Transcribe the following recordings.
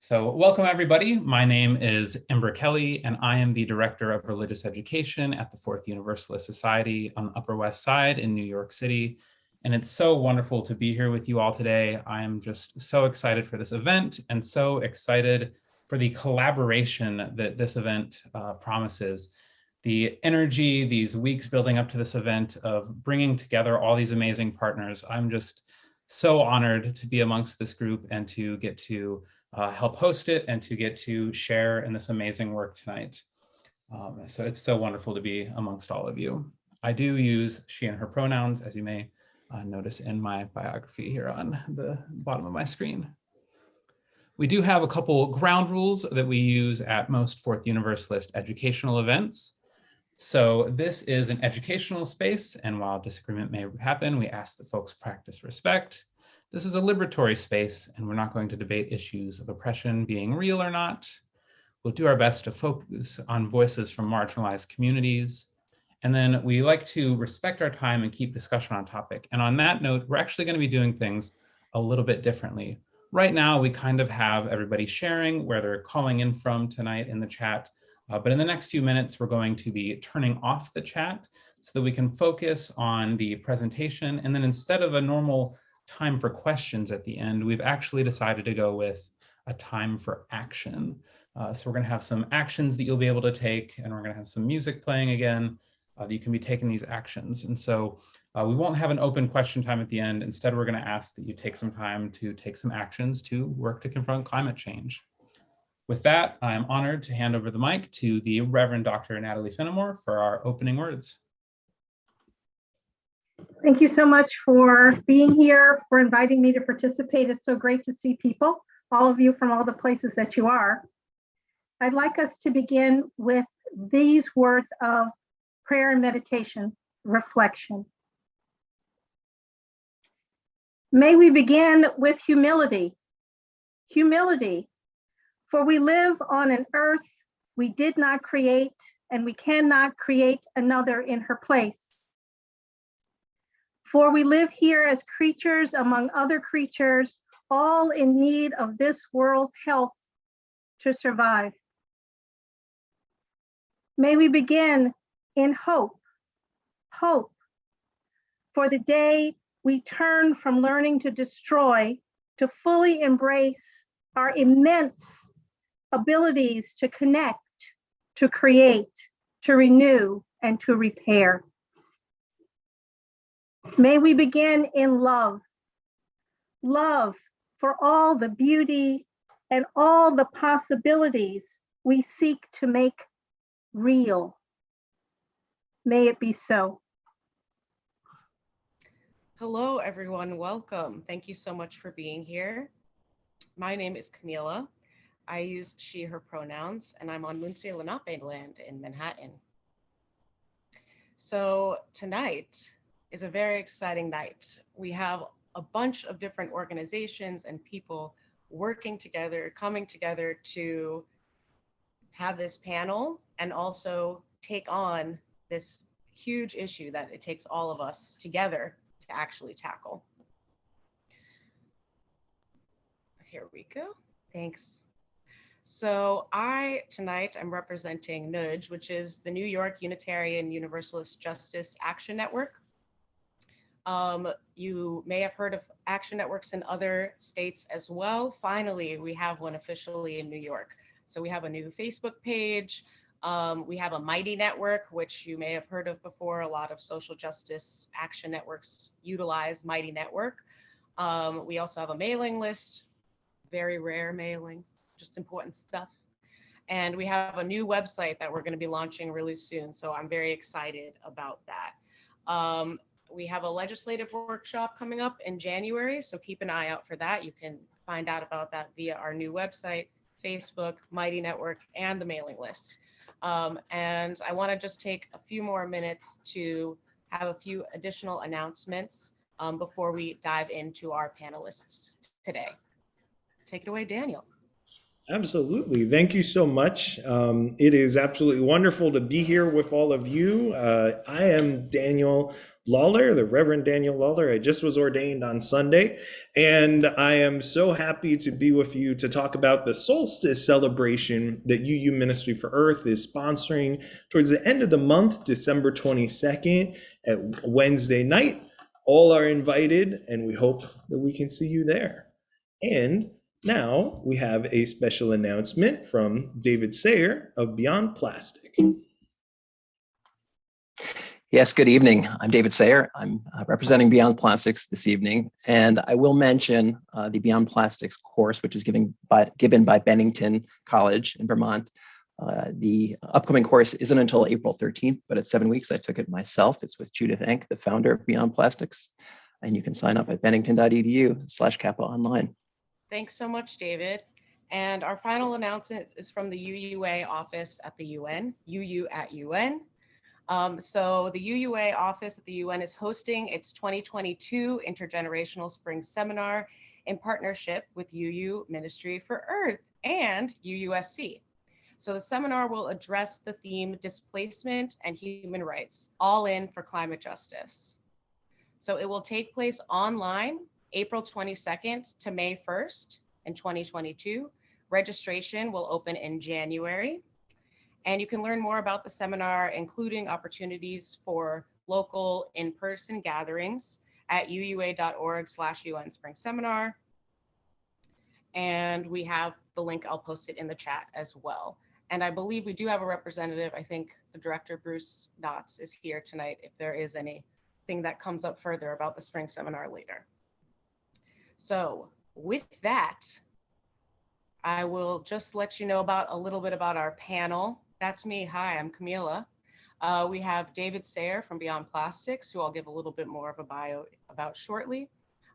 So welcome everybody. My name is Ember Kelly and I am the Director of Religious Education at the Fourth Universalist Society on the Upper West Side in New York City. And it's so wonderful to be here with you all today. I am just so excited for this event and so excited for the collaboration that this event promises. The energy, these weeks building up to this event of bringing together all these amazing partners. I'm just so honored to be amongst this group and to get to help host it and to get to share in this amazing work tonight. So it's so wonderful to be amongst all of you. I do use she and her pronouns, as you may notice in my biography here on the bottom of my screen. We do have a couple ground rules that we use at most Fourth Universalist educational events. So this is an educational space, and while disagreement may happen, we ask that folks practice respect. This is a liberatory space, and we're not going to debate issues of oppression being real or not. We'll do our best to focus on voices from marginalized communities. And then we like to respect our time and keep discussion on topic. And on that note, we're actually going to be doing things a little bit differently. Right now, we kind of have everybody sharing where they're calling in from tonight in the chat. But in the next few minutes, we're going to be turning off the chat so that we can focus on the presentation. And then instead of a normal time for questions at the end, we've actually decided to go with a time for action. So we're going to have some actions that you'll be able to take, and we're going to have some music playing again that you can be taking these actions. And so we won't have an open question time at the end. Instead, we're going to ask that you take some time to take some actions to work to confront climate change. With that, I'm honored to hand over the mic to the Reverend Dr. Natalie Fenimore for our opening words. Thank you so much for being here, for inviting me to participate. It's so great to see people, all of you from all the places that you are. I'd like us to begin with these words of prayer and meditation, reflection. May we begin with humility. Humility, for we live on an earth we did not create, and we cannot create another in her place. For we live here as creatures among other creatures, all in need of this world's health to survive. May we begin in hope, hope for the day we turn from learning to destroy to fully embrace our immense abilities to connect, to create, to renew, and to repair. May we begin in love, love for all the beauty and all the possibilities we seek to make real. May it be so. Hello, everyone. Welcome. Thank you so much for being here. My name is Kamila. I use she, her pronouns, and I'm on Munsee Lenape land in Manhattan. So tonight is a very exciting night. We have a bunch of different organizations and people working together, coming together to have this panel and also take on this huge issue that it takes all of us together to actually tackle. Here we go. Thanks. So tonight I'm representing NUJ, which is the New York Unitarian Universalist Justice Action Network. You may have heard of action networks in other states as well. Finally, we have one officially in New York. So we have a new Facebook page. We have a Mighty network, which you may have heard of before. A lot of social justice action networks utilize Mighty network. We also have a mailing list, very rare mailings, just important stuff. And we have a new website that we're going to be launching really soon. So I'm very excited about that. We have a legislative workshop coming up in January, so keep an eye out for that. You can find out about that via our new website, Facebook, Mighty Network, and the mailing list. And I want to just take a few more minutes to have a few additional announcements before we dive into our panelists today. Take it away, Daniel. Absolutely. Thank you so much. It is absolutely wonderful to be here with all of you. I am Daniel Lawler, the Reverend Daniel Lawler. I just was ordained on Sunday, and I am so happy to be with you to talk about the solstice celebration that UU Ministry for Earth is sponsoring towards the end of the month, December 22nd at Wednesday night. All are invited, and we hope that we can see you there. And now we have a special announcement from David Sayer of Beyond Plastic. Yes, good evening. I'm David Sayer. I'm representing Beyond Plastics this evening, and I will mention the Beyond Plastics course, which is given by Bennington College in Vermont. The upcoming course isn't until April 13th, but it's 7 weeks. I took it myself. It's with Judith Enck, the founder of Beyond Plastics, and you can sign up at bennington.edu/Kappa online. Thanks so much, David. And our final announcement is from the UUA office at the UN, UU at UN. So the UUA office at the UN is hosting its 2022 Intergenerational Spring Seminar in partnership with UU Ministry for Earth and UUSC. So the seminar will address the theme displacement and human rights, all in for climate justice. So it will take place online April 22nd to May 1st in 2022. Registration will open in January. And you can learn more about the seminar, including opportunities for local in-person gatherings at uua.org/UN Spring Seminar. And we have the link, I'll post it in the chat as well. And I believe we do have a representative. I think the director, Bruce Knotts, is here tonight if there is anything that comes up further about the spring seminar later. So with that, I will just let you know about a little bit about our panel. That's me. Hi, I'm Kamila. We have David Sayer from Beyond Plastics, who I'll give a little bit more of a bio about shortly.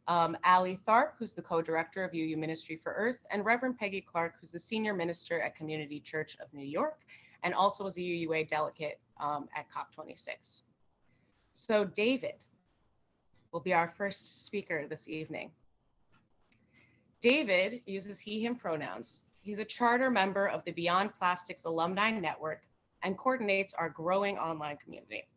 Tharp, who's the co-director of UU Ministry for Earth, and Reverend Peggy Clarke, who's the senior minister at Community Church of New York, and also is a UUA delegate at COP26. So David will be our first speaker this evening. David uses he, him pronouns. He's a charter member of the Beyond Plastics Alumni Network and coordinates our growing online community.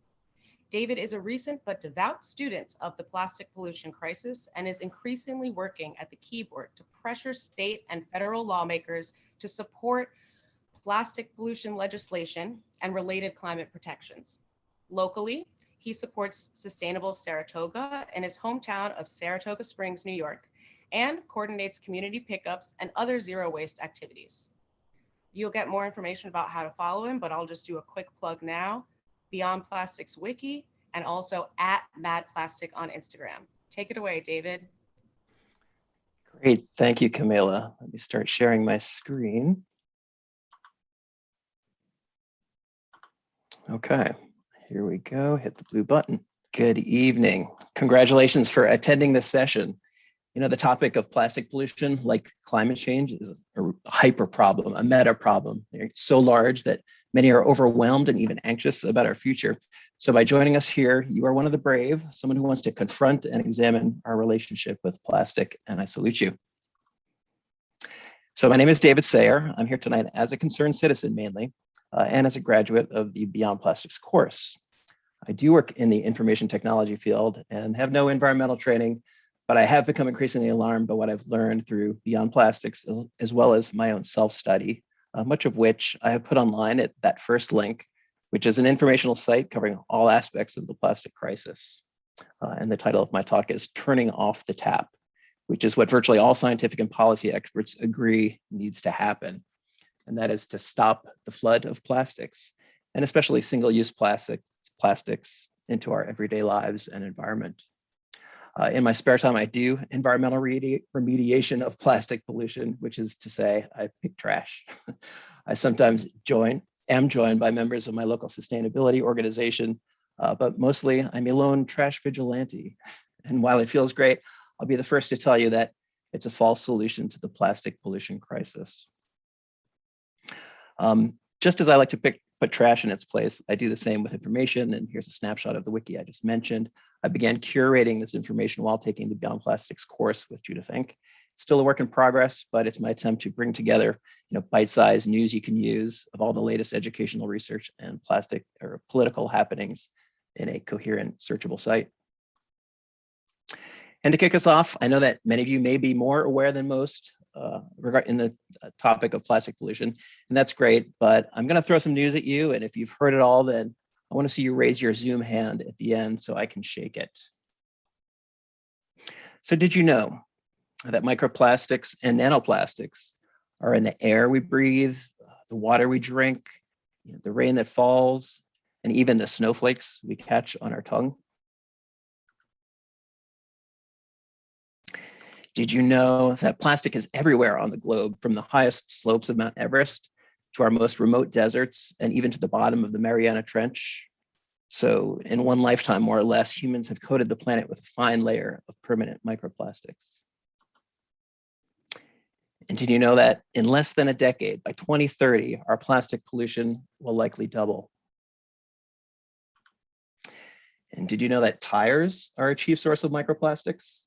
David is a recent but devout student of the plastic pollution crisis and is increasingly working at the keyboard to pressure state and federal lawmakers to support plastic pollution legislation and related climate protections. Locally, he supports Sustainable Saratoga in his hometown of Saratoga Springs, New York, and coordinates community pickups and other zero waste activities. You'll get more information about how to follow him, but I'll just do a quick plug now. Beyond Plastics Wiki, and also at Mad Plastic on Instagram. Take it away, David. Great, thank you, Kamila. Let me start sharing my screen. Okay, here we go, hit the blue button. Good evening. Congratulations for attending this session. You know, the topic of plastic pollution, like climate change, is a hyper problem, a meta problem. They're so large that many are overwhelmed and even anxious about our future. So by joining us here, you are one of the brave, someone who wants to confront and examine our relationship with plastic, and I salute you. So my name is David Sayer. I'm here tonight as a concerned citizen mainly, and as a graduate of the Beyond Plastics course. I do work in the information technology field and have no environmental training, but I have become increasingly alarmed by what I've learned through Beyond Plastics, as well as my own self-study, much of which I have put online at that first link, which is an informational site covering all aspects of the plastic crisis. And the title of my talk is Turning Off the Tap, which is what virtually all scientific and policy experts agree needs to happen. And that is to stop the flood of plastics, and especially single-use plastics into our everyday lives and environment. In my spare time, I do environmental remediation of plastic pollution, which is to say, I pick trash. I sometimes am joined by members of my local sustainability organization, but mostly I'm a lone trash vigilante. And while it feels great, I'll be the first to tell you that it's a false solution to the plastic pollution crisis. Just as I like to put trash in its place, I do the same with information. And here's a snapshot of the wiki I just mentioned. I began curating this information while taking the Beyond Plastics course with Judith Enck. still a work in progress, but it's my attempt to bring together bite-sized news you can use of all the latest educational research and plastic or political happenings in a coherent, searchable site. And to kick us off, I know that many of you may be more aware than most in the topic of plastic pollution, and that's great, but I'm gonna throw some news at you, and if you've heard it all, then I wanna see you raise your Zoom hand at the end so I can shake it. So did you know that microplastics and nanoplastics are in the air we breathe, the water we drink, the rain that falls, and even the snowflakes we catch on our tongue? Did you know that plastic is everywhere on the globe, from the highest slopes of Mount Everest to our most remote deserts and even to the bottom of the Mariana Trench? So in one lifetime, more or less, humans have coated the planet with a fine layer of permanent microplastics. And did you know that in less than a decade, by 2030, our plastic pollution will likely double? And did you know that tires are a chief source of microplastics?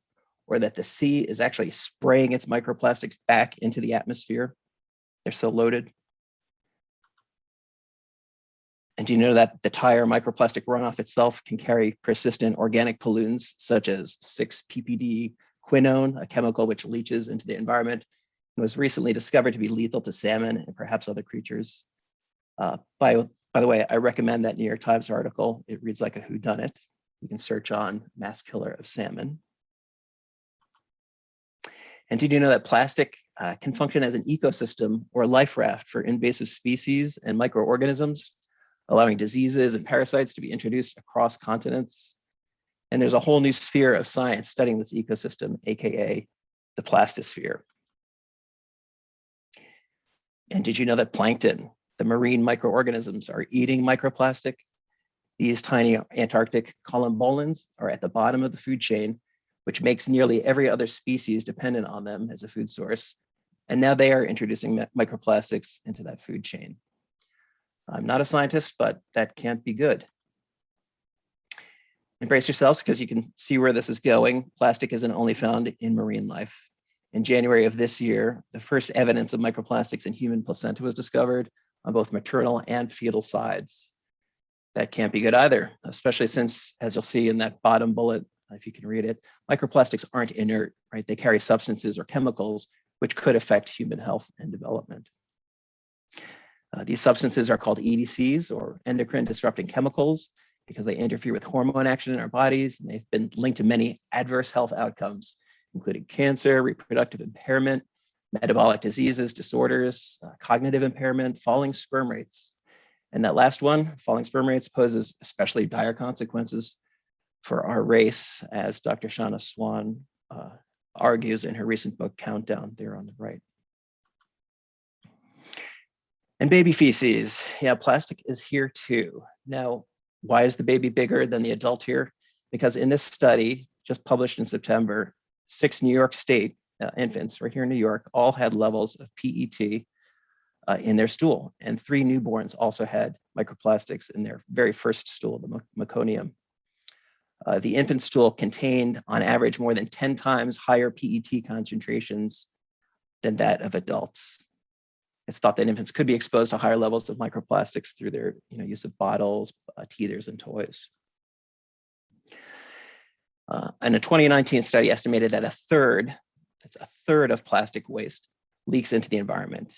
Or that the sea is actually spraying its microplastics back into the atmosphere? They're so loaded. And do you know that the tire microplastic runoff itself can carry persistent organic pollutants such as 6-ppd quinone, a chemical which leaches into the environment and was recently discovered to be lethal to salmon and perhaps other creatures? By the way, I recommend that New York Times article. It reads like a whodunit. You can search on mass killer of salmon. And did you know that plastic can function as an ecosystem or life raft for invasive species and microorganisms, allowing diseases and parasites to be introduced across continents? And there's a whole new sphere of science studying this ecosystem, AKA the plastosphere. And did you know that plankton, the marine microorganisms, are eating microplastic? These tiny Antarctic columbolans are at the bottom of the food chain, which makes nearly every other species dependent on them as a food source. And now they are introducing microplastics into that food chain. I'm not a scientist, but that can't be good. Embrace yourselves, because you can see where this is going. Plastic isn't only found in marine life. In January of this year, the first evidence of microplastics in human placenta was discovered on both maternal and fetal sides. That can't be good either, especially since, as you'll see in that bottom bullet, if you can read it, microplastics aren't inert, right? They carry substances or chemicals which could affect human health and development. These substances are called EDCs, or endocrine disrupting chemicals, because they interfere with hormone action in our bodies, and they've been linked to many adverse health outcomes, including cancer, reproductive impairment, metabolic diseases, disorders, cognitive impairment, falling sperm rates. And that last one, falling sperm rates, poses especially dire consequences for our race, as Dr. Shauna Swan argues in her recent book, Countdown, there on the right. And baby feces, yeah, plastic is here too. Now, why is the baby bigger than the adult here? Because in this study, just published in September, 6 New York State infants right here in New York all had levels of PET in their stool, and 3 newborns also had microplastics in their very first stool, the meconium. The infant stool contained, on average, more than 10 times higher PET concentrations than that of adults. It's thought that infants could be exposed to higher levels of microplastics through their use of bottles, teethers, and toys. And a 2019 study estimated that that's a third of plastic waste leaks into the environment.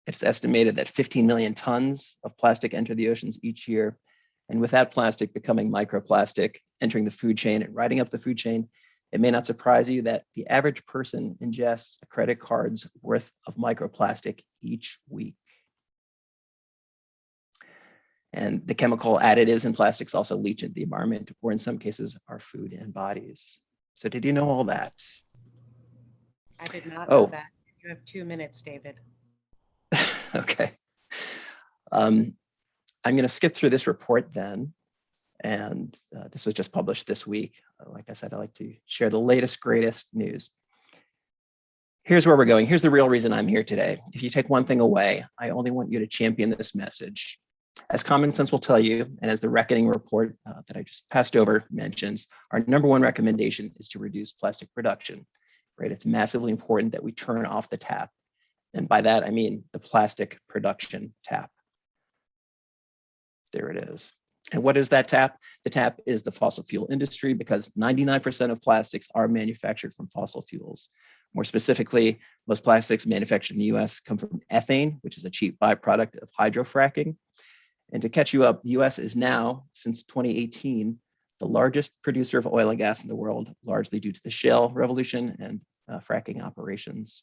It's estimated that 15 million tons of plastic enter the oceans each year. And with that plastic becoming microplastic, entering the food chain and riding up the food chain, it may not surprise you that the average person ingests a credit card's worth of microplastic each week. And the chemical additives in plastics also leach into the environment, or in some cases, our food and bodies. So did you know all that? I did not know that. You have 2 minutes, David. Okay. I'm going to skip through this report then. And this was just published this week. Like I said, I like to share the latest, greatest news. Here's where we're going. Here's the real reason I'm here today. If you take one thing away, I only want you to champion this message. As common sense will tell you, and as the Reckoning report that I just passed over mentions, our #1 recommendation is to reduce plastic production. right? It's massively important that we turn off the tap. And by that, I mean the plastic production tap. There it is. And what is that tap? The tap is the fossil fuel industry, because 99% of plastics are manufactured from fossil fuels. More specifically, most plastics manufactured in the US come from ethane, which is a cheap byproduct of hydrofracking. And to catch you up, the US is now, since 2018, the largest producer of oil and gas in the world, largely due to the shale revolution and fracking operations.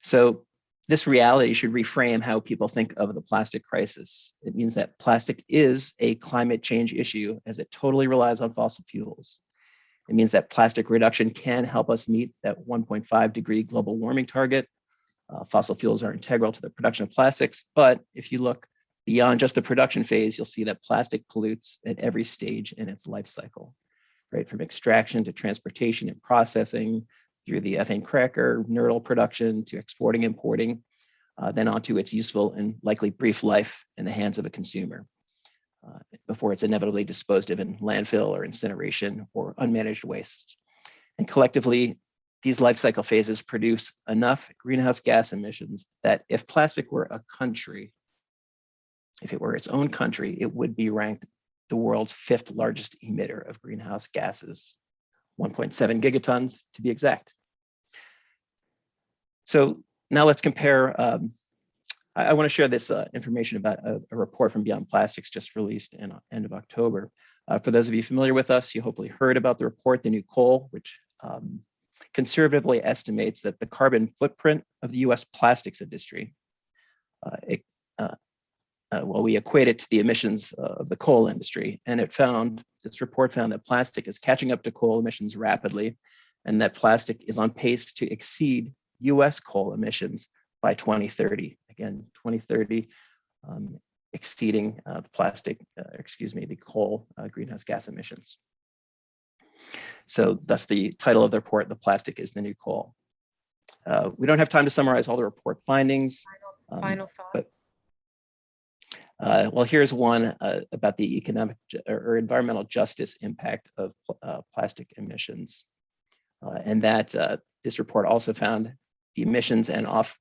So this reality should reframe how people think of the plastic crisis. It means that plastic is a climate change issue, as it totally relies on fossil fuels. It means that plastic reduction can help us meet that 1.5-degree global warming target. Fossil fuels are integral to the production of plastics, but if you look beyond just the production phase, you'll see that plastic pollutes at every stage in its life cycle, right? From extraction to transportation and processing, through the ethane cracker, nurdle production, to exporting, importing, then onto its useful and likely brief life in the hands of a consumer, before it's inevitably disposed of in landfill or incineration or unmanaged waste. And collectively, these life cycle phases produce enough greenhouse gas emissions that if plastic were a country, if it were its own country, it would be ranked the world's 5th largest emitter of greenhouse gases, 1.7 gigatons to be exact. So now let's compare. I want to share this information about a report from Beyond Plastics just released in end of October. For those of you familiar with us, you hopefully heard about the report, The New Coal, which conservatively estimates that the carbon footprint of the US plastics industry, we equate it to the emissions of the coal industry. And this report found that plastic is catching up to coal emissions rapidly, and that plastic is on pace to exceed US coal emissions by 2030. Again, 2030, exceeding the coal greenhouse gas emissions. So that's the title of the report, The Plastic is the New Coal. We don't have time to summarize all the report findings. Final thought. Well, here's one about the economic or environmental justice impact of plastic emissions. And that this report also found the emissions and that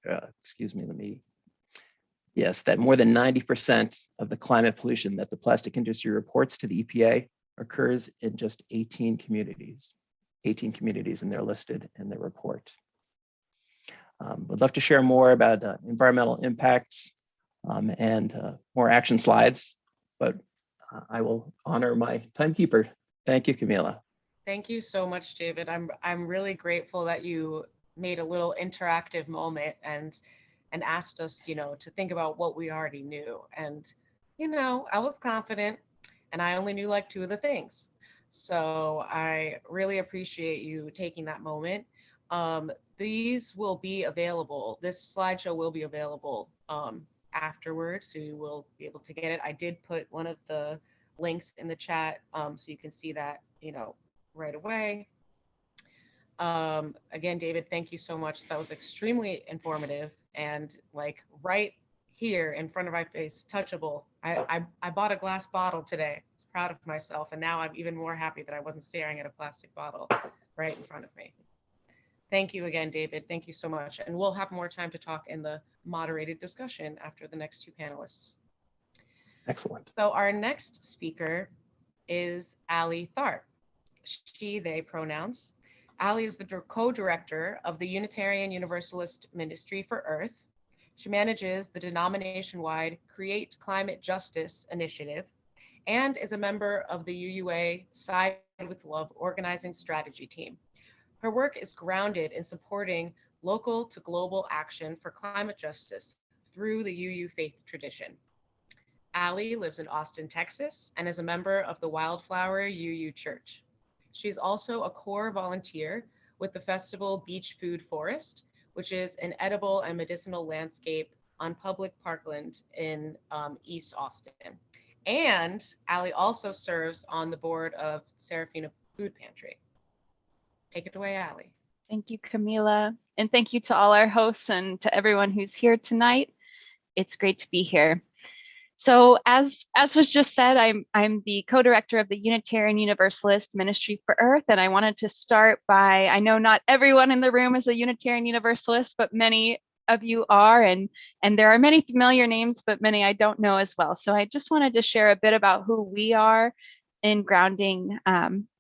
more than 90% of the climate pollution that the plastic industry reports to the EPA occurs in just 18 communities. 18 communities, and they're listed in the report. Would love to share more about environmental impacts and more action slides, but I will honor my timekeeper. Thank you, Kamila. Thank you so much, David. I'm really grateful that you made a little interactive moment and asked us, to think about what we already knew. And, I was confident, and I only knew like 2 of the things. So I really appreciate you taking that moment. These will be available. This slideshow will be available afterwards, so you will be able to get it. I did put one of the links in the chat, so you can see that, right away. Again, David, thank you so much. That was extremely informative and like right here in front of my face, touchable. I bought a glass bottle today. I was proud of myself, and now I'm even more happy that I wasn't staring at a plastic bottle right in front of me. Thank you again, David. Thank you so much. And we'll have more time to talk in the moderated discussion after the next 2 panelists. Excellent. So our next speaker is Ali Tharp. She, they pronouns. Ali is the co-director of the Unitarian Universalist Ministry for Earth. She manages the denomination-wide Create Climate Justice initiative and is a member of the UUA Side with Love organizing strategy team. Her work is grounded in supporting local to global action for climate justice through the UU faith tradition. Ali lives in Austin, Texas, and is a member of the Wildflower UU Church. She's also a core volunteer with the festival Beach Food Forest, which is an edible and medicinal landscape on public parkland in East Austin. And Ali also serves on the board of Serafina Food Pantry. Take it away, Ali. Thank you, Kamila. And thank you to all our hosts and to everyone who's here tonight. It's great to be here. So as was just said, I'm the co-director of the Unitarian Universalist Ministry for Earth, and I wanted to start by, I know not everyone in the room is a Unitarian Universalist, but many of you are, and there are many familiar names, but many I don't know as well. So I just wanted to share a bit about who we are in grounding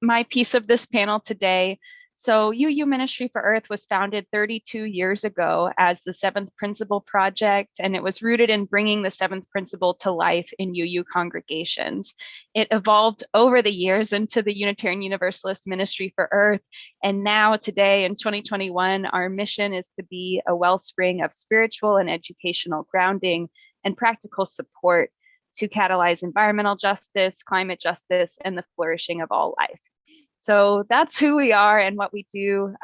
my piece of this panel today. So UU Ministry for Earth was founded 32 years ago as the Seventh Principle Project, and it was rooted in bringing the Seventh Principle to life in UU congregations. It evolved over the years into the Unitarian Universalist Ministry for Earth, and now today in 2021, our mission is to be a wellspring of spiritual and educational grounding and practical support to catalyze environmental justice, climate justice, and the flourishing of all life. So that's who we are and what we do.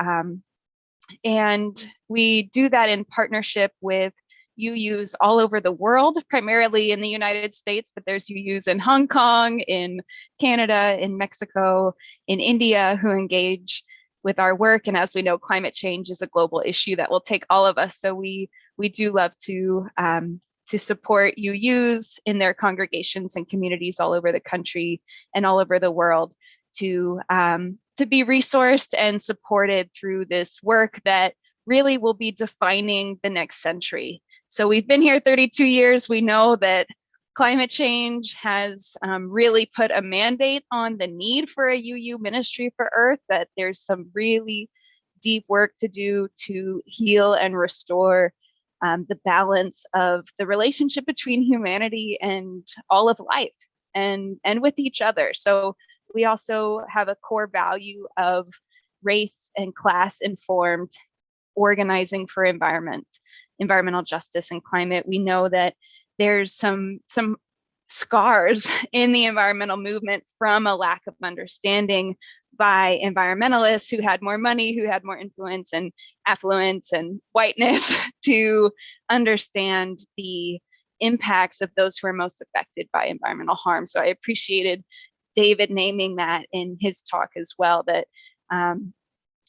And we do that in partnership with UUs all over the world, primarily in the United States, but there's UUs in Hong Kong, in Canada, in Mexico, in India, who engage with our work. And as we know, climate change is a global issue that will take all of us. So we do love to support UUs in their congregations and communities all over the country and all over the world, to be resourced and supported through this work that really will be defining the next century. So we've been here 32 years. We know that climate change has really put a mandate on the need for a UU Ministry for Earth, that there's some really deep work to do to heal and restore the balance of the relationship between humanity and all of life and with each other. So we also have a core value of race and class informed organizing for environmental justice and climate. We know that there's some scars in the environmental movement from a lack of understanding by environmentalists who had more money, who had more influence and affluence and whiteness to understand the impacts of those who are most affected by environmental harm. So I appreciated David naming that in his talk as well, that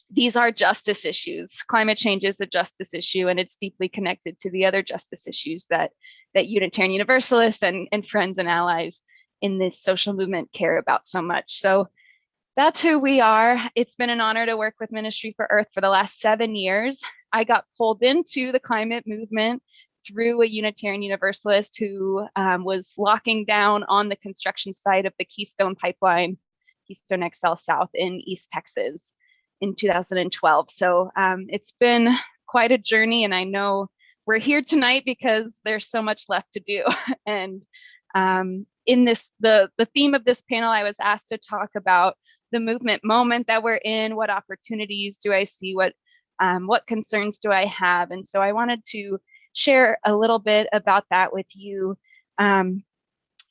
these are justice issues. Climate change is a justice issue, and it's deeply connected to the other justice issues that Unitarian Universalists and friends and allies in this social movement care about so much. So that's who we are. It's been an honor to work with Ministry for Earth for the last 7 years. I got pulled into the climate movement through a Unitarian Universalist who was locking down on the construction site of the Keystone Pipeline, Keystone XL South in East Texas in 2012. So it's been quite a journey, and I know we're here tonight because there's so much left to do. And in this, the theme of this panel, I was asked to talk about the movement moment that we're in. What opportunities do I see? What concerns do I have? And so I wanted to share a little bit about that with you.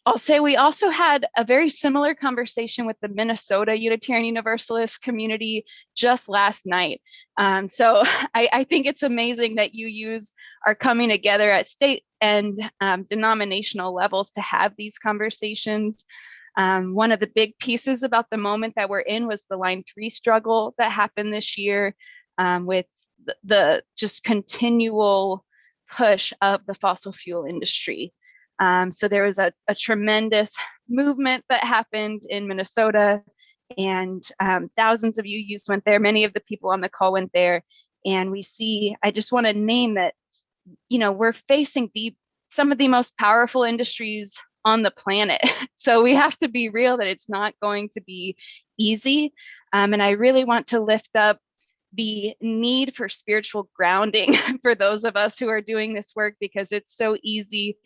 I'll say we also had a very similar conversation with the Minnesota Unitarian Universalist community just last night. So I think it's amazing that UUs are coming together at state and denominational levels to have these conversations. One of the big pieces about the moment that we're in was the Line 3 struggle that happened this year, with the just continual push of the fossil fuel industry. So there was a tremendous movement that happened in Minnesota, and thousands of UUs went there. Many of the people on the call went there, and we see, I just want to name that, we're facing some of the most powerful industries on the planet. So we have to be real that it's not going to be easy. And I really want to lift up the need for spiritual grounding for those of us who are doing this work, because it's so easy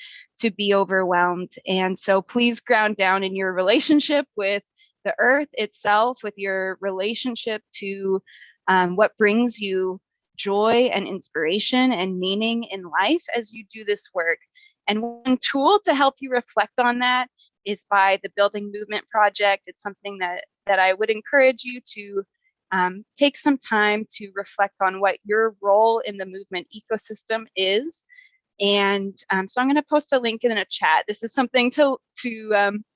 to be overwhelmed. And so please ground down in your relationship with the earth itself, with your relationship to what brings you joy and inspiration and meaning in life as you do this work. And one tool to help you reflect on that is by the Building Movement Project. It's something that I would encourage you to take some time to reflect on what your role in the movement ecosystem is. And so I'm going to post a link in a chat. This is something to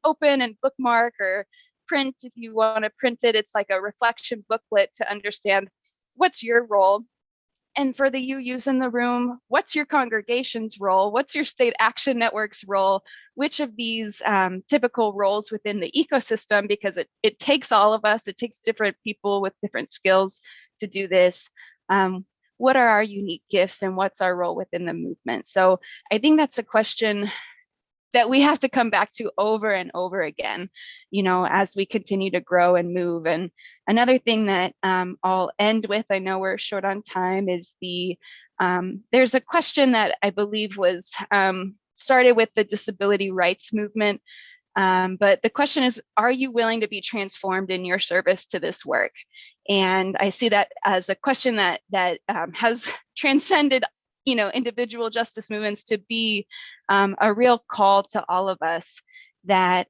open and bookmark or print if you want to print it. It's like a reflection booklet to understand what's your role. And for the UUs in the room, what's your congregation's role? What's your state action network's role? Which of these typical roles within the ecosystem, because it takes all of us, it takes different people with different skills to do this. What are our unique gifts and what's our role within the movement? So I think that's a question that we have to come back to over and over again, as we continue to grow and move. And another thing that I'll end with, I know we're short on time, is there's a question that I believe was started with the disability rights movement. But the question is, are you willing to be transformed in your service to this work? And I see that as a question that has transcended individual justice movements to be a real call to all of us that,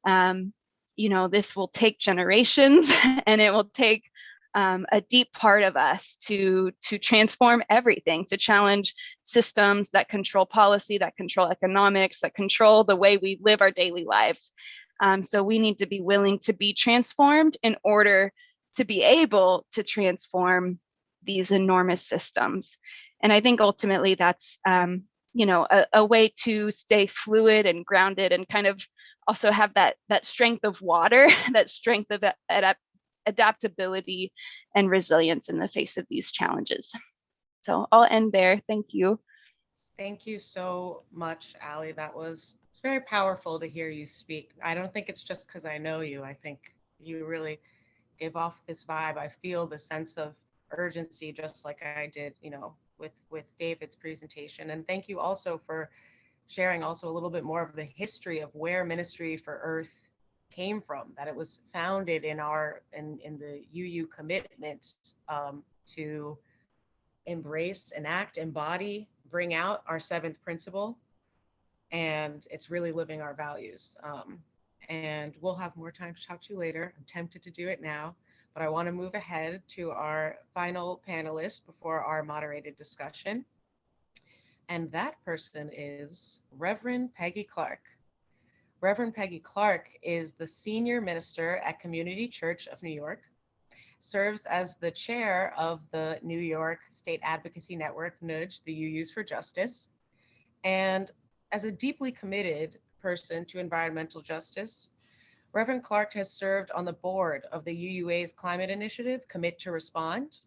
this will take generations and it will take a deep part of us to transform everything, to challenge systems that control policy, that control economics, that control the way we live our daily lives. So we need to be willing to be transformed in order to be able to transform these enormous systems. And I think ultimately that's, a way to stay fluid and grounded and kind of also have that strength of water, that strength of adaptability and resilience in the face of these challenges. So I'll end there. Thank you. Thank you so much, Allie. It's very powerful to hear you speak. I don't think it's just because I know you. I think you really give off this vibe. I feel the sense of urgency, just like I did, with David's presentation. And thank you also for sharing also a little bit more of the history of where Ministry for Earth came from, that it was founded in the UU commitment to embrace, enact, embody, bring out our seventh principle. And it's really living our values. And we'll have more time to talk to you later. I'm tempted to do it now, but I want to move ahead to our final panelist before our moderated discussion. And that person is Reverend Peggy Clarke. Reverend Peggy Clarke is the senior minister at Community Church of New York, serves as the chair of the New York State Advocacy Network, NUDGE, the UUs for Justice, and as a deeply committed person to environmental justice, Reverend Clarke has served on the board of the UUA's climate initiative, Commit to Respond,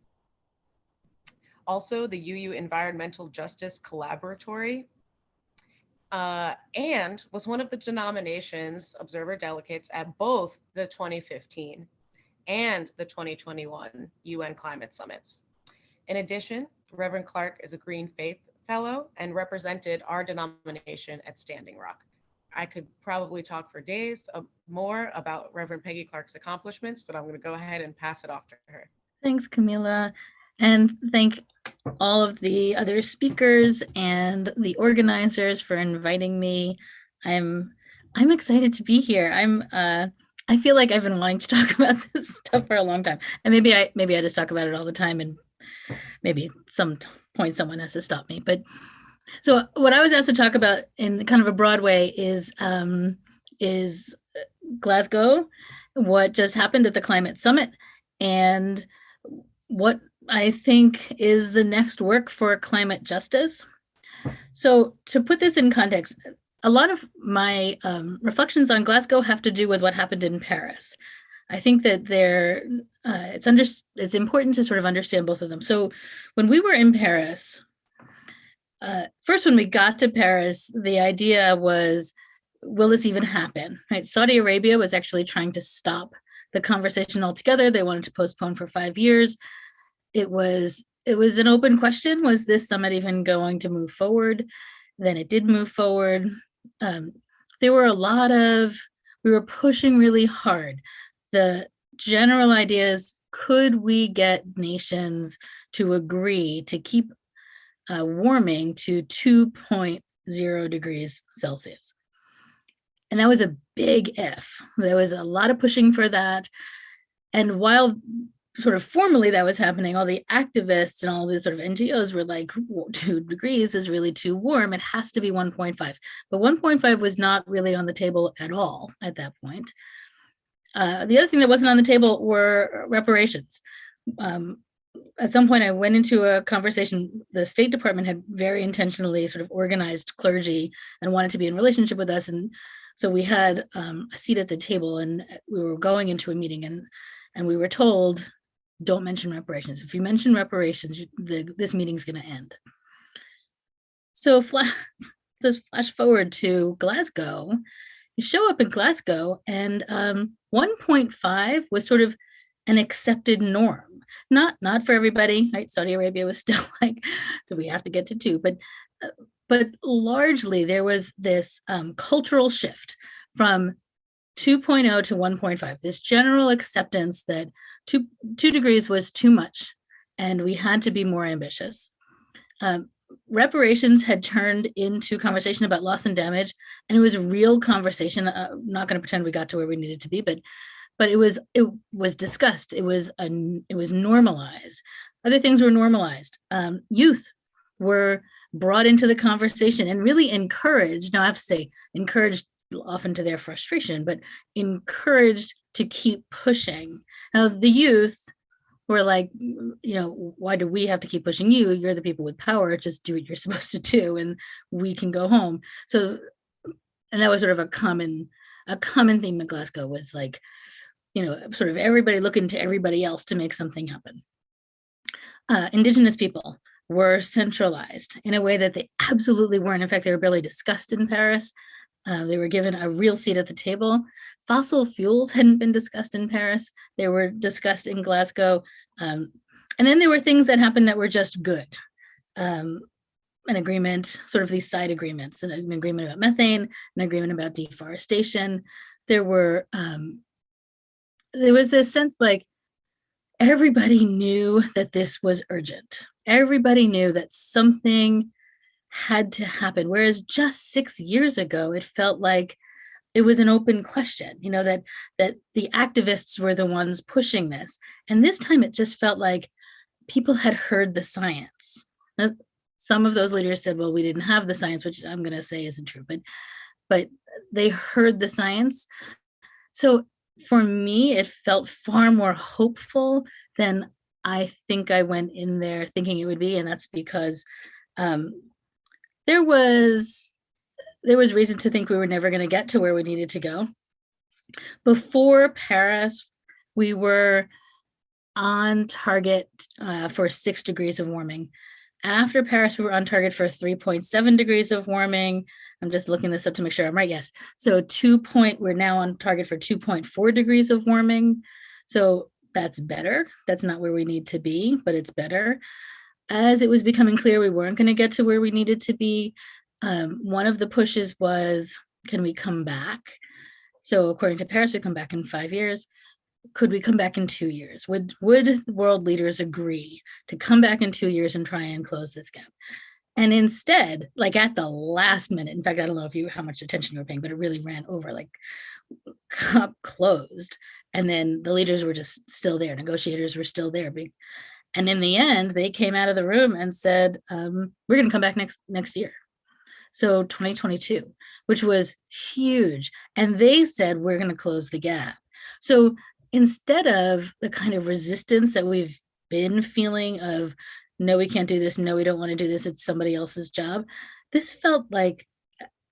also the UU Environmental Justice Collaboratory, and was one of the denomination's observer delegates at both the 2015 and the 2021 UN Climate Summits. In addition, Reverend Clarke is a Green Faith Fellow and represented our denomination at Standing Rock. I could probably talk for days more about Reverend Peggy Clarke's accomplishments, but I'm going to go ahead and pass it off to her. Thanks, Kamila. And thank all of the other speakers and the organizers for inviting me. I'm excited to be here. I feel like I've been wanting to talk about this stuff for a long time. And maybe I just talk about it all the time, and maybe some point someone has to stop me. But so what I was asked to talk about in kind of a broad way is Glasgow, what just happened at the climate summit, and what I think is the next work for climate justice. So to put this in context, a lot of my reflections on Glasgow have to do with what happened in Paris. I think that it's important to sort of understand both of them. So when we were in Paris, first, when we got to Paris, the idea was, will this even happen? Right? Saudi Arabia was actually trying to stop the conversation altogether. They wanted to postpone for 5 years. It was an open question. Was this summit even going to move forward? Then it did move forward. There were we were pushing really hard. The general idea is, could we get nations to agree to keep warming to 2.0 degrees Celsius? And that was a big if. There was a lot of pushing for that. And while sort of formally that was happening, all the activists and all the sort of NGOs were like, 2 degrees is really too warm. It has to be 1.5. But 1.5 was not really on the table at all at that point. The other thing that wasn't on the table were reparations. at some point I went into a conversation. The State Department had very intentionally sort of organized clergy and wanted to be in relationship with us. And so we had a seat at the table, and we were going into a meeting, and we were told, don't mention reparations. If you mention reparations, this meeting's going to end. So just flash forward to Glasgow. You show up in Glasgow, and 1.5 was sort of an accepted norm. Not for everybody, right? Saudi Arabia was still like, do we have to get to 2? But largely there was this cultural shift from 2.0 to 1.5, this general acceptance that 2 degrees was too much and we had to be more ambitious. Reparations had turned into conversation about loss and damage, and it was real conversation. I'm not going to pretend we got to where we needed to be, but it was discussed. It was normalized. Other things were normalized. Youth were brought into the conversation and really encouraged. Now I have to say encouraged often to their frustration, but encouraged to keep pushing. Now the youth were like, why do we have to keep pushing you? You're the people with power. Just do what you're supposed to do, and we can go home. So, and that was sort of a common theme in Glasgow was like, sort of everybody looking to everybody else to make something happen. Indigenous people were centralized in a way that they absolutely weren't. In fact, they were barely discussed in Paris. They were given a real seat at the table. Fossil fuels hadn't been discussed in Paris. They were discussed in Glasgow. And then there were things that happened that were just good. An agreement, sort of these side agreements, an agreement about methane, an agreement about deforestation. There was this sense like everybody knew that this was urgent. Everybody knew that something had to happen. Whereas just 6 years ago, it felt like it was an open question, that the activists were the ones pushing this. And this time it just felt like people had heard the science. Now, some of those leaders said, well, we didn't have the science, which I'm going to say isn't true, but they heard the science. So for me, it felt far more hopeful than I think I went in there thinking it would be. And that's because there was reason to think we were never going to get to where we needed to go. Before Paris, we were on target for 6 degrees of warming. After Paris, we were on target for 3.7 degrees of warming. I'm just looking this up to make sure I'm right. Yes. So we're now on target for 2.4 degrees of warming. So that's better. That's not where we need to be, but it's better. As it was becoming clear we weren't going to get to where we needed to be, one of the pushes was, can we come back? So according to Paris, we come back in 5 years. Could we come back in 2 years? Would world leaders agree to come back in 2 years and try and close this gap? And instead, like at the last minute, in fact, I don't know how much attention you were paying, but it really ran over, like COP closed. And then the leaders were just still there. Negotiators were still there. And in the end, they came out of the room and said, we're going to come back next year. So 2022, which was huge. And they said, we're going to close the gap. So instead of the kind of resistance that we've been feeling of, no, we can't do this, no, we don't want to do this, it's somebody else's job, this felt like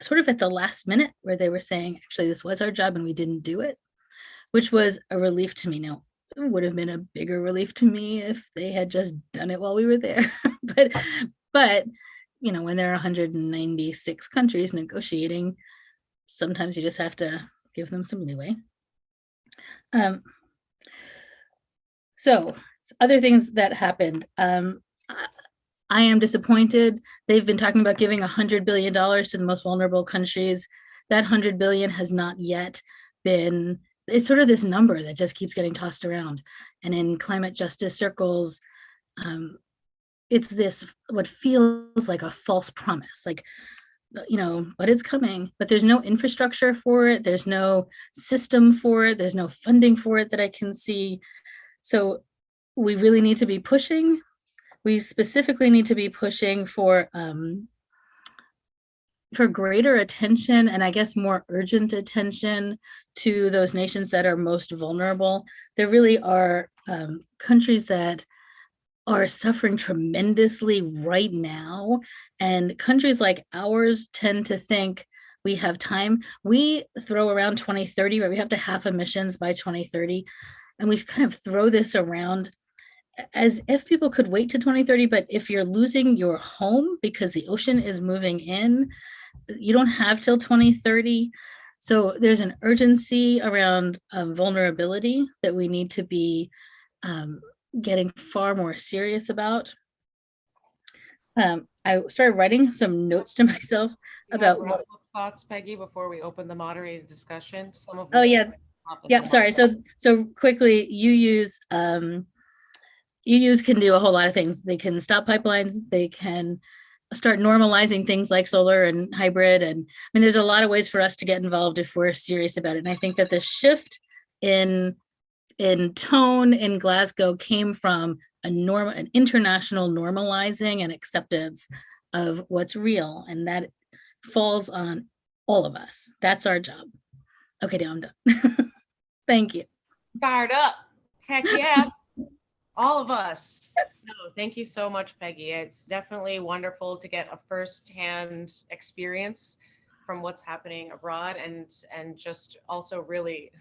sort of at the last minute where they were saying, actually, this was our job and we didn't do it, which was a relief to me. Now, it would have been a bigger relief to me if they had just done it while we were there. but when there are 196 countries negotiating, sometimes you just have to give them some leeway. So other things that happened. I am disappointed. They've been talking about giving $100 billion to the most vulnerable countries. That $100 billion has not yet been, it's sort of this number that just keeps getting tossed around. And in climate justice circles, it's this, what feels like a false promise, like, but it's coming, but there's no infrastructure for it. There's no system for it. There's no funding for it that I can see. So we really need to be pushing. We specifically need to be pushing for greater attention, and I guess more urgent attention to those nations that are most vulnerable. There really are countries that are suffering tremendously right now. And countries like ours tend to think we have time. We throw around 2030, where we have to halve emissions by 2030. And we kind of throw this around as if people could wait to 2030. But if you're losing your home because the ocean is moving in, you don't have till 2030. So there's an urgency around vulnerability that we need to be getting far more serious about. I started writing some notes to myself about what thoughts, Peggy, before we open the moderated discussion. Some of sorry. So quickly, UUs can do a whole lot of things. They can stop pipelines. They can start normalizing things like solar and hybrid. And I mean, there's a lot of ways for us to get involved if we're serious about it. And I think that the shift in tone in Glasgow came from an international normalizing and acceptance of what's real, and that falls on all of us. That's our job. Okay, now I'm done. Thank you. Fired up. Heck yeah. All of us. No, thank you so much, Peggy. It's definitely wonderful to get a firsthand experience from what's happening abroad, and just also really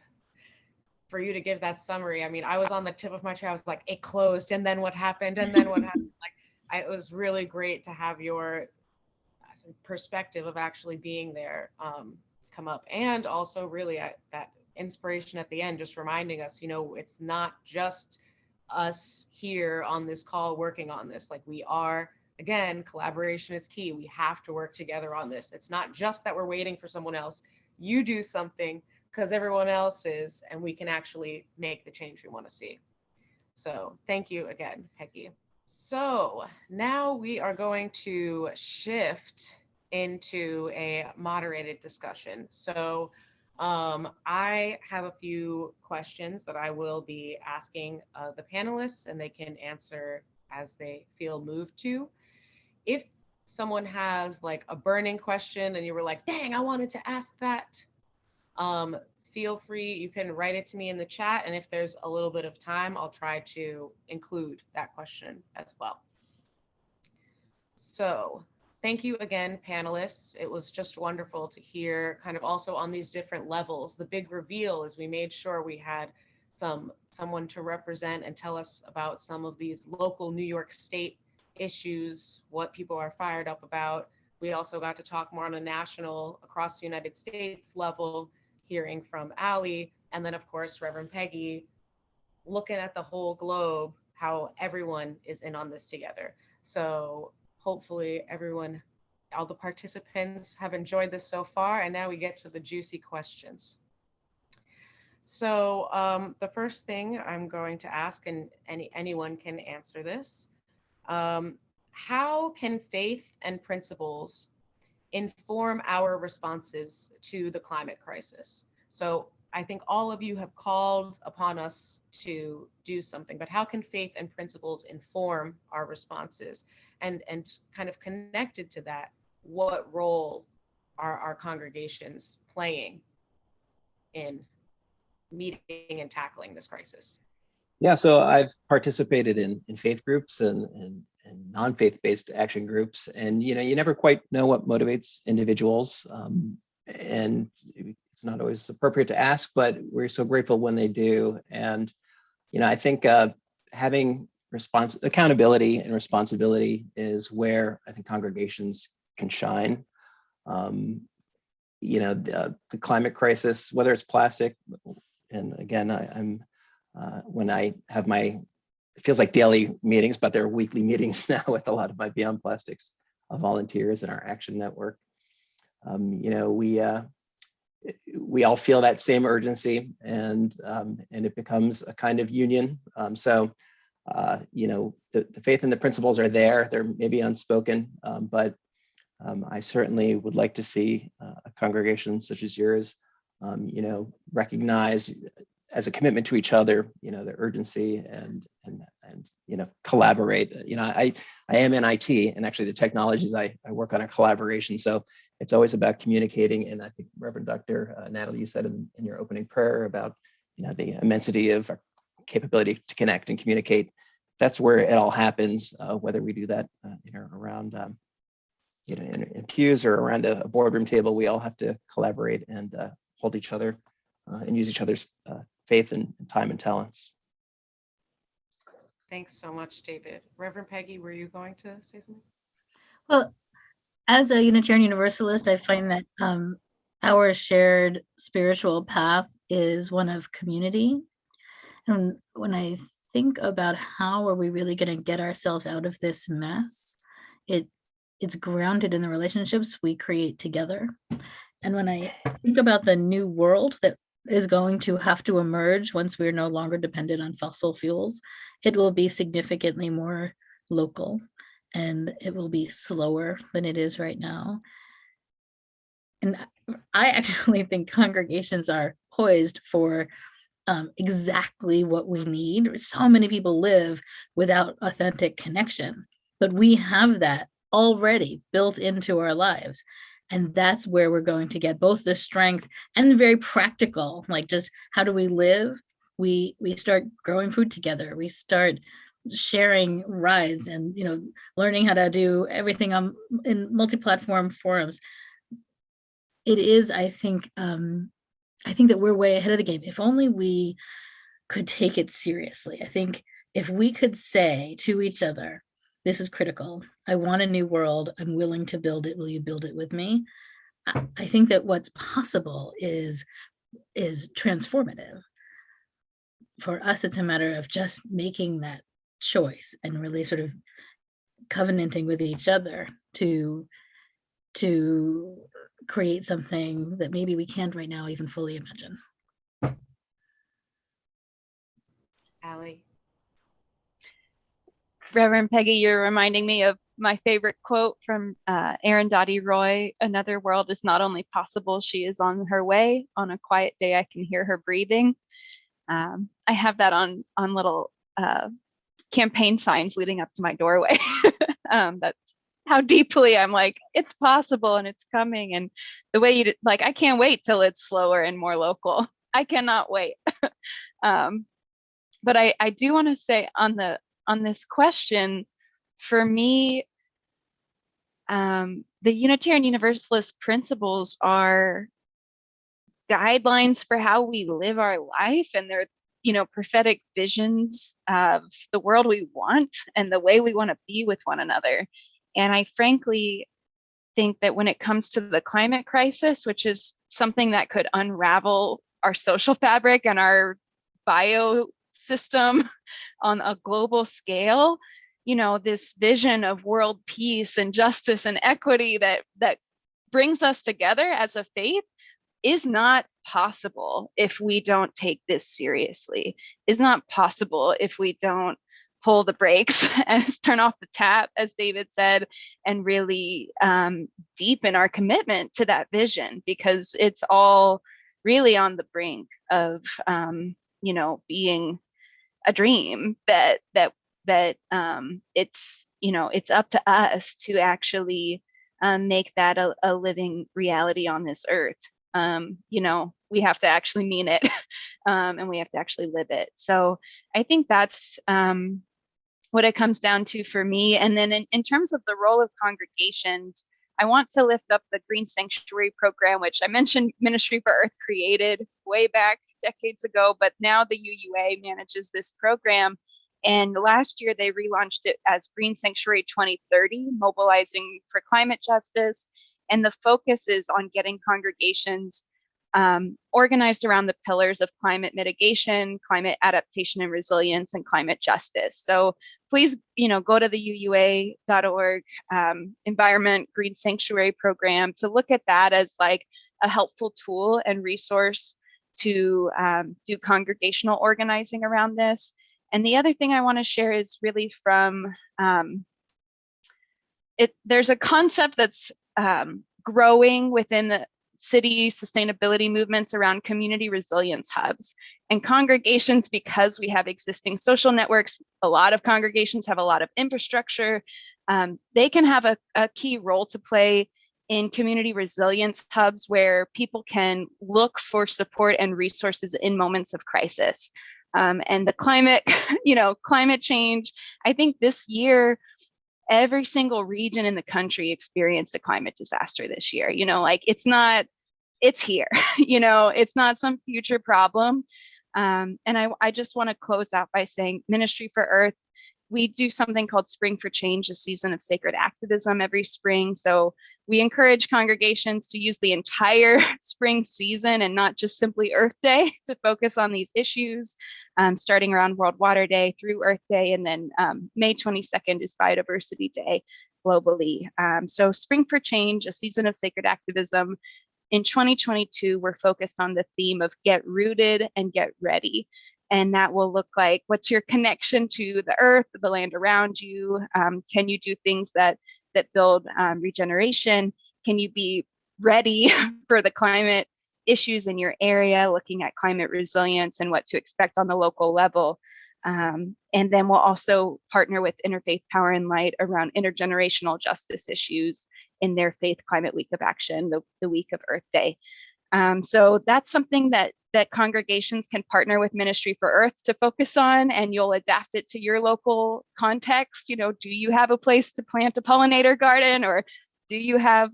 for you to give that summary. I mean, I was on the tip of my chair. I was like, it closed, and then what happened, and then what happened? Like, it was really great to have your perspective of actually being there come up, and also really that inspiration at the end, just reminding us, you know, it's not just us here on this call working on this. Like, we are, again, collaboration is key. We have to work together on this. It's not just that we're waiting for someone else. You do something because everyone else is, and we can actually make the change we want to see. So thank you again, Peggy. So now we are going to shift into a moderated discussion. So I have a few questions that I will be asking the panelists, and they can answer as they feel moved to. If someone has like a burning question and you were like, dang, I wanted to ask that, feel free, you can write it to me in the chat, and if there's a little bit of time, I'll try to include that question as well. So thank you again, panelists. It was just wonderful to hear kind of also on these different levels. The big reveal is we made sure we had someone to represent and tell us about some of these local New York State issues, what people are fired up about. We also got to talk more on a national, across the United States level, hearing from Allie, and then of course, Reverend Peggy, looking at the whole globe, how everyone is in on this together. So hopefully everyone, all the participants have enjoyed this so far, and now we get to the juicy questions. So the first thing I'm going to ask, and anyone can answer this, how can faith and principles inform our responses to the climate crisis? So I think all of you have called upon us to do something, but how can faith and principles inform our responses? And kind of connected to that, what role are our congregations playing in meeting and tackling this crisis? Yeah, so I've participated in faith groups and non-faith-based action groups, and you know, you never quite know what motivates individuals, and it's not always appropriate to ask, but we're so grateful when they do. And you know, I think having accountability and responsibility is where I think congregations can shine. You know, the climate crisis, whether it's plastic, and again, I'm when I have my, it feels like daily meetings, but they're weekly meetings now with a lot of my Beyond Plastics volunteers in our action network. You know, we all feel that same urgency, and it becomes a kind of union. So, you know, the faith and the principles are there. They're maybe unspoken, but I certainly would like to see a congregation such as yours, you know, recognize as a commitment to each other, you know, the urgency and you know, collaborate. You know, I am in IT, and actually the technologies I work on are collaboration. So it's always about communicating. And I think Reverend Dr. Natalie, you said in your opening prayer about, you know, the immensity of our capability to connect and communicate. that's where it all happens, whether we do that around in pews or around a boardroom table. We all have to collaborate and hold each other and use each other's faith and time and talents. Thanks so much, David. Reverend Peggy, were you going to say something? Well, as a Unitarian Universalist, I find that our shared spiritual path is one of community. And when I think about how are we really going to get ourselves out of this mess, it's grounded in the relationships we create together. And when I think about the new world that is going to have to emerge once we're no longer dependent on fossil fuels, it will be significantly more local, and it will be slower than it is right now. And I actually think congregations are poised for exactly what we need. So many people live without authentic connection, but we have that already built into our lives. And that's where we're going to get both the strength and the very practical, like just how do we live? We start growing food together. We start sharing rides and learning how to do everything in multi-platform forums. It is, I think that we're way ahead of the game. If only we could take it seriously. I think if we could say to each other, this is critical. I want a new world. I'm willing to build it. Will you build it with me? I think that what's possible is transformative. For us, it's a matter of just making that choice and really sort of covenanting with each other to create something that maybe we can't right now even fully imagine. Allie. Reverend Peggy, you're reminding me of my favorite quote from Aaron Dottie Roy. Another world is not only possible, she is on her way. On a quiet day, I can hear her breathing. I have that on little campaign signs leading up to my doorway. That's how deeply I'm like, it's possible and it's coming. And the way I can't wait till it's slower and more local. I cannot wait. But I do want to say on this question, for me, the Unitarian Universalist principles are guidelines for how we live our life, and they're prophetic visions of the world we want and the way we want to be with one another. And I frankly think that when it comes to the climate crisis, which is something that could unravel our social fabric and our biosystem on a global scale, this vision of world peace and justice and equity that brings us together as a faith is not possible if we don't take this seriously, is not possible if we don't pull the brakes and turn off the tap, as David said, and really deepen our commitment to that vision, because it's all really on the brink of, being a dream that it's up to us to actually make that a living reality on this earth. We have to actually mean it, and we have to actually live it. So I think that's what it comes down to for me. And then in terms of the role of congregations, I want to lift up the Green Sanctuary program, which I mentioned Ministry for Earth created way back decades ago, but now the UUA manages this program. And last year they relaunched it as Green Sanctuary 2030, mobilizing for climate justice. And the focus is on getting congregations organized around the pillars of climate mitigation, climate adaptation and resilience, and climate justice. So please, go to the UUA.org Environment Green Sanctuary Program to look at that as like a helpful tool and resource to do congregational organizing around this. And the other thing I want to share is really from there's a concept that's growing within the city sustainability movements around community resilience hubs and congregations. Because we have existing social networks, a lot of congregations have a lot of infrastructure. They can have a key role to play in community resilience hubs where people can look for support and resources in moments of crisis. And the climate, climate change, I think this year, every single region in the country experienced a climate disaster this year. It's here, it's not some future problem. And I just want to close out by saying Ministry for Earth, we do something called Spring for Change, a season of sacred activism every spring. So we encourage congregations to use the entire spring season and not just simply Earth Day to focus on these issues, starting around World Water Day through Earth Day. And then May 22nd is Biodiversity Day globally. So Spring for Change, a season of sacred activism. In 2022, we're focused on the theme of get rooted and get ready. And that will look like, what's your connection to the earth, the land around you? Can you do things that build regeneration? Can you be ready for the climate issues in your area, looking at climate resilience and what to expect on the local level? And then we'll also partner with Interfaith Power and Light around intergenerational justice issues in their Faith Climate Week of Action, the week of Earth Day. So that's something that congregations can partner with Ministry for Earth to focus on, and you'll adapt it to your local context. Do you have a place to plant a pollinator garden, or do you have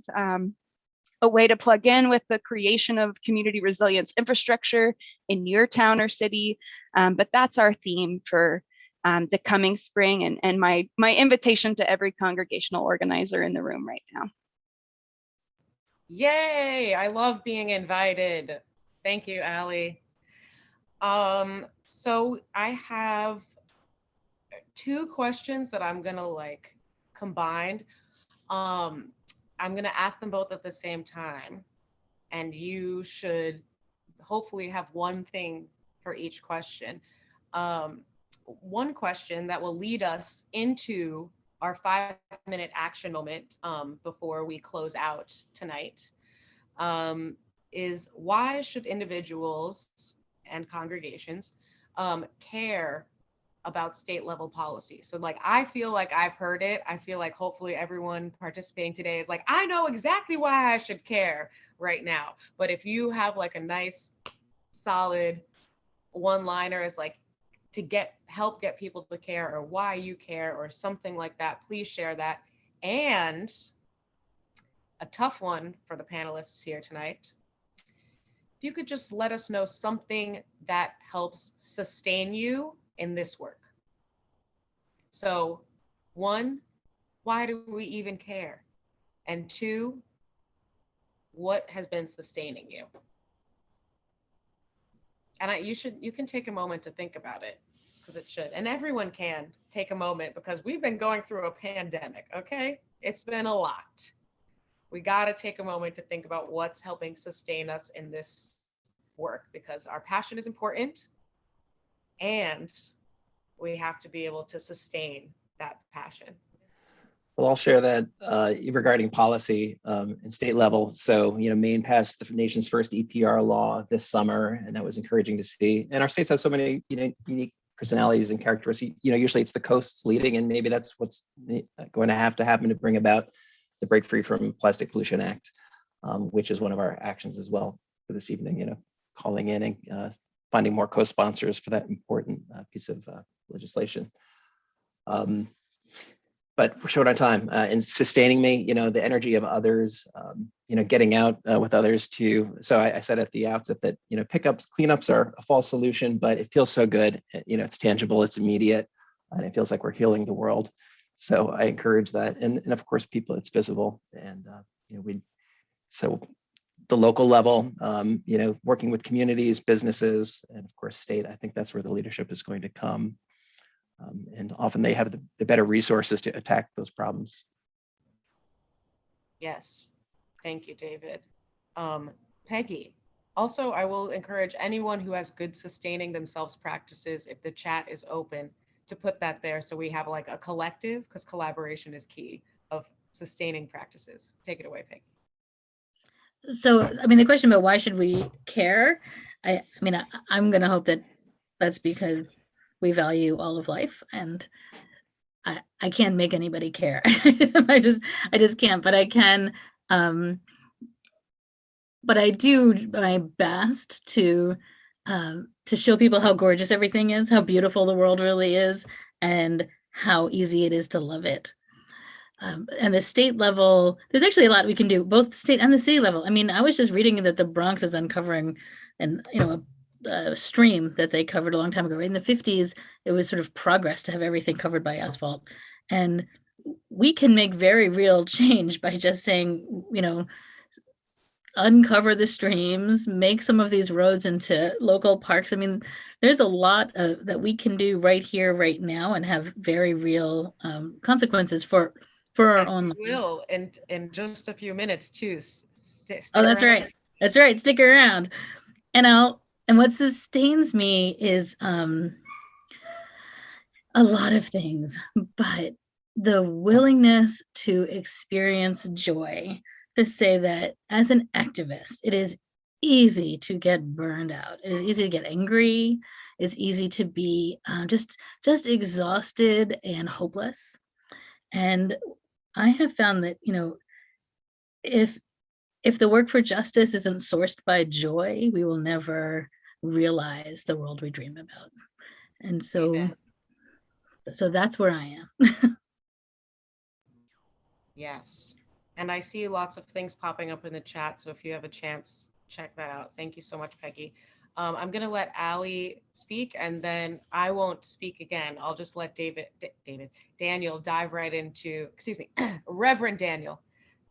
a way to plug in with the creation of community resilience infrastructure in your town or city? But that's our theme for the coming spring, and my invitation to every congregational organizer in the room right now. Yay, I love being invited. Thank you, Allie. So I have two questions that I'm gonna combine. I'm gonna ask them both at the same time, and you should hopefully have one thing for each question. One question that will lead us into our 5-minute action moment before we close out tonight is, why should individuals and congregations care about state level policy? So I feel like I've heard it. I feel like hopefully everyone participating today is I know exactly why I should care right now. But if you have a nice solid one-liner is to help get people to care, or why you care, or something like that, please share that. And a tough one for the panelists here tonight, if you could just let us know something that helps sustain you in this work. So 1, why do we even care? And 2, what has been sustaining you? And you can take a moment to think about it, because it should. And everyone can take a moment, because we've been going through a pandemic, okay? It's been a lot. We got to take a moment to think about what's helping sustain us in this work, because our passion is important, and we have to be able to sustain that passion. Well, I'll share that regarding policy and state level. So, Maine passed the nation's first EPR law this summer, and that was encouraging to see. And our states have so many unique personalities and characteristics. Usually it's the coasts leading, and maybe that's what's going to have to happen to bring about the Break Free from Plastic Pollution Act, which is one of our actions as well for this evening. Calling in and finding more co-sponsors for that important piece of legislation. But we're short on time. In sustaining me, the energy of others, getting out with others too. So I said at the outset that, pickups, cleanups are a false solution, but it feels so good. It's tangible, it's immediate, and it feels like we're healing the world. So I encourage that. And of course, people, it's visible. And, so the local level, working with communities, businesses, and of course, state, I think that's where the leadership is going to come. And often they have the better resources to attack those problems. Yes, thank you, David. Peggy, also, I will encourage anyone who has good sustaining themselves practices, if the chat is open, to put that there, so we have a collective, because collaboration is key, of sustaining practices. Take it away, Peggy. So, the question about why should we care? I'm going to hope that that's because we value all of life, and I can't make anybody care. I just can't, but I can, but I do my best to to show people how gorgeous everything is, how beautiful the world really is, and how easy it is to love it. And the state level, there's actually a lot we can do, both the state and the city level. I mean, I was just reading that the Bronx is uncovering a stream that they covered a long time ago. Right? In the 50s, it was sort of progress to have everything covered by asphalt. And we can make very real change by just saying, uncover the streams, make some of these roads into local parks. I mean, there's a lot that we can do right here, right now, and have very real consequences for our own lives. Will in just a few minutes too. That's right. That's right. Stick around. And what sustains me is a lot of things, but the willingness to experience joy, to say that as an activist, it is easy to get burned out. It is easy to get angry. It's easy to be just exhausted and hopeless. And I have found that, if the work for justice isn't sourced by joy, we will never realize the world we dream about. And so that's where I am. Yes. And I see lots of things popping up in the chat. So if you have a chance, check that out. Thank you so much, Peggy. I'm going to let Allie speak, and then I won't speak again. I'll just let Daniel dive right into, Reverend Daniel,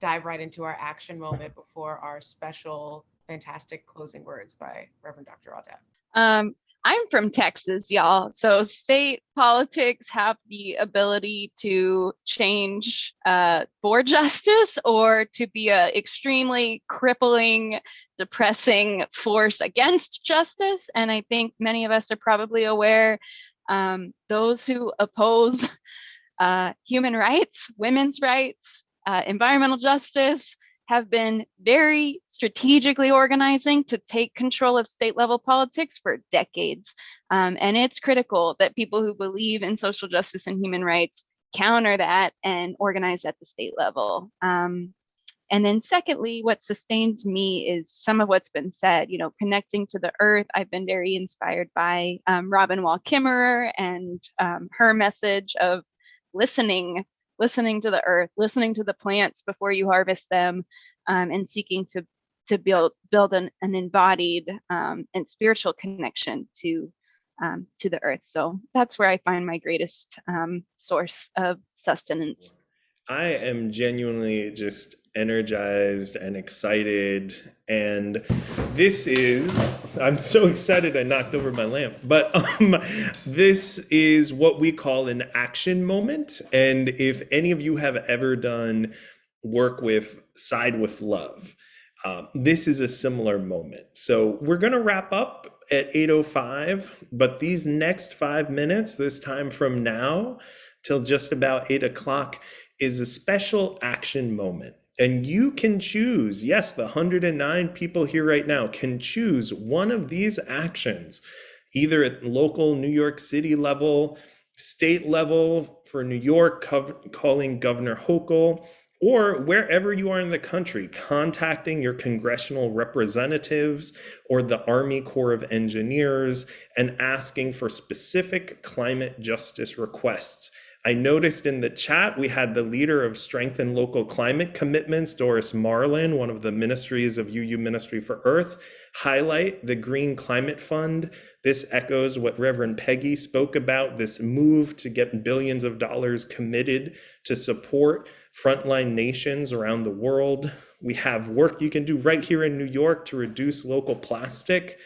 dive right into our action moment before our special, fantastic closing words by Reverend Dr. Audette. I'm from Texas, y'all. So state politics have the ability to change for justice, or to be an extremely crippling, depressing force against justice. And I think many of us are probably aware, those who oppose human rights, women's rights, environmental justice, have been very strategically organizing to take control of state level politics for decades. And it's critical that people who believe in social justice and human rights counter that and organize at the state level. And then secondly, what sustains me is some of what's been said, connecting to the earth. I've been very inspired by Robin Wall Kimmerer and her message of listening to the earth, listening to the plants before you harvest them, and seeking to build an embodied and spiritual connection to the earth. So that's where I find my greatest source of sustenance. I am genuinely just energized and excited, and I'm so excited I knocked over my lamp, but this is what we call an action moment. And if any of you have ever done work with Side with Love, this is a similar moment. So we're going to wrap up at 8:05, but these next 5 minutes, this time from now till just about 8 o'clock, is a special action moment. And you can choose, yes, the 109 people here right now can choose one of these actions, either at local New York City level, state level for New York, calling Governor Hochul, or wherever you are in the country, contacting your congressional representatives or the Army Corps of Engineers and asking for specific climate justice requests. I noticed in the chat, we had the leader of Strengthen Local Climate Commitments, Doris Marlin, one of the ministries of UU Ministry for Earth, highlight the Green Climate Fund. This echoes what Reverend Peggy spoke about, this move to get billions of dollars committed to support frontline nations around the world. We have work you can do right here in New York to reduce local plastic.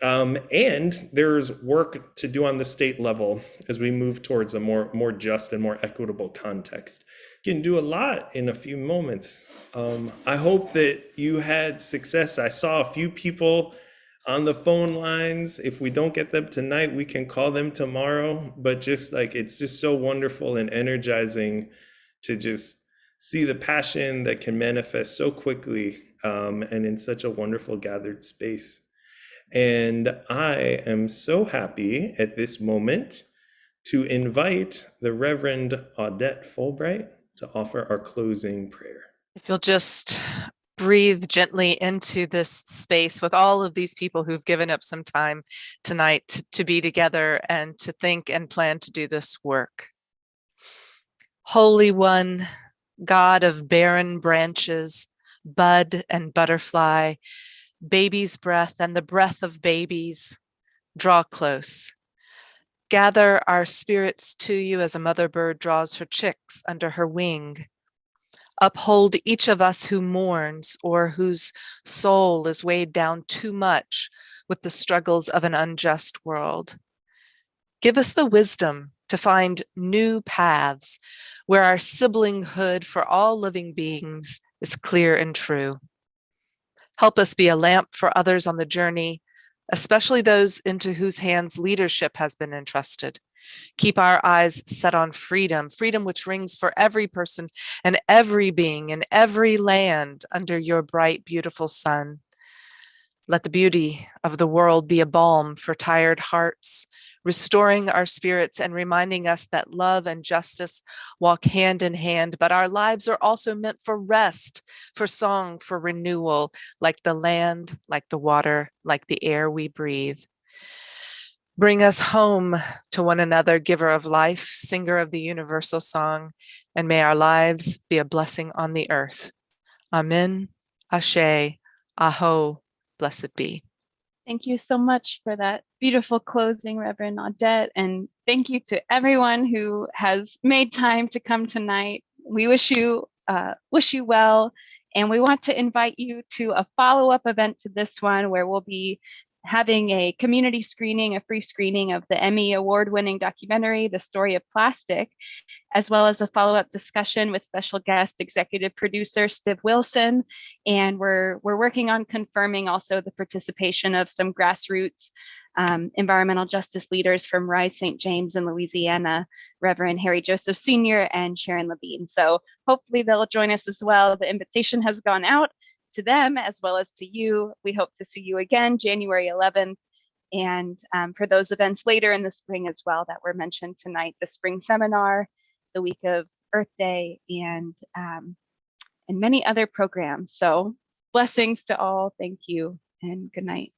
And there's work to do on the state level as we move towards a more just and more equitable context. You can do a lot in a few moments. I hope that you had success. I saw a few people on the phone lines. If we don't get them tonight, we can call them tomorrow. But it's just so wonderful and energizing to just see the passion that can manifest so quickly and in such a wonderful gathered space. And I am so happy at this moment to invite the Reverend Audette Fulbright to offer our closing prayer. If you'll just breathe gently into this space with all of these people who've given up some time tonight to be together and to think and plan to do this work. Holy One, God of barren branches, bud and butterfly, baby's breath and the breath of babies, draw close. Gather our spirits to you as a mother bird draws her chicks under her wing. Uphold each of us who mourns or whose soul is weighed down too much with the struggles of an unjust world. Give us the wisdom to find new paths where our siblinghood for all living beings is clear and true. Help us be a lamp for others on the journey, especially those into whose hands leadership has been entrusted. Keep our eyes set on freedom, freedom which rings for every person and every being in every land under your bright, beautiful sun. Let the beauty of the world be a balm for tired hearts, restoring our spirits and reminding us that love and justice walk hand in hand, but our lives are also meant for rest, for song, for renewal, like the land, like the water, like the air we breathe. Bring us home to one another, giver of life, singer of the universal song, and may our lives be a blessing on the earth. Amen, Ashe, Aho, blessed be. Thank you so much for that beautiful closing, Reverend Audette, and thank you to everyone who has made time to come tonight. We wish you well, and we want to invite you to a follow-up event to this one where we'll be having a community screening, a free screening of the Emmy award-winning documentary, The Story of Plastic, as well as a follow-up discussion with special guest executive producer Steve Wilson. And we're working on confirming also the participation of some grassroots environmental justice leaders from Rise St. James in Louisiana, Reverend Harry Joseph Sr. and Sharon Levine. So hopefully they'll join us as well. The invitation has gone out to them as well as to you. We hope to see you again January 11th. And for those events later in the spring as well that were mentioned tonight, the spring seminar, the week of Earth Day, and many other programs. So blessings to all. Thank you and good night.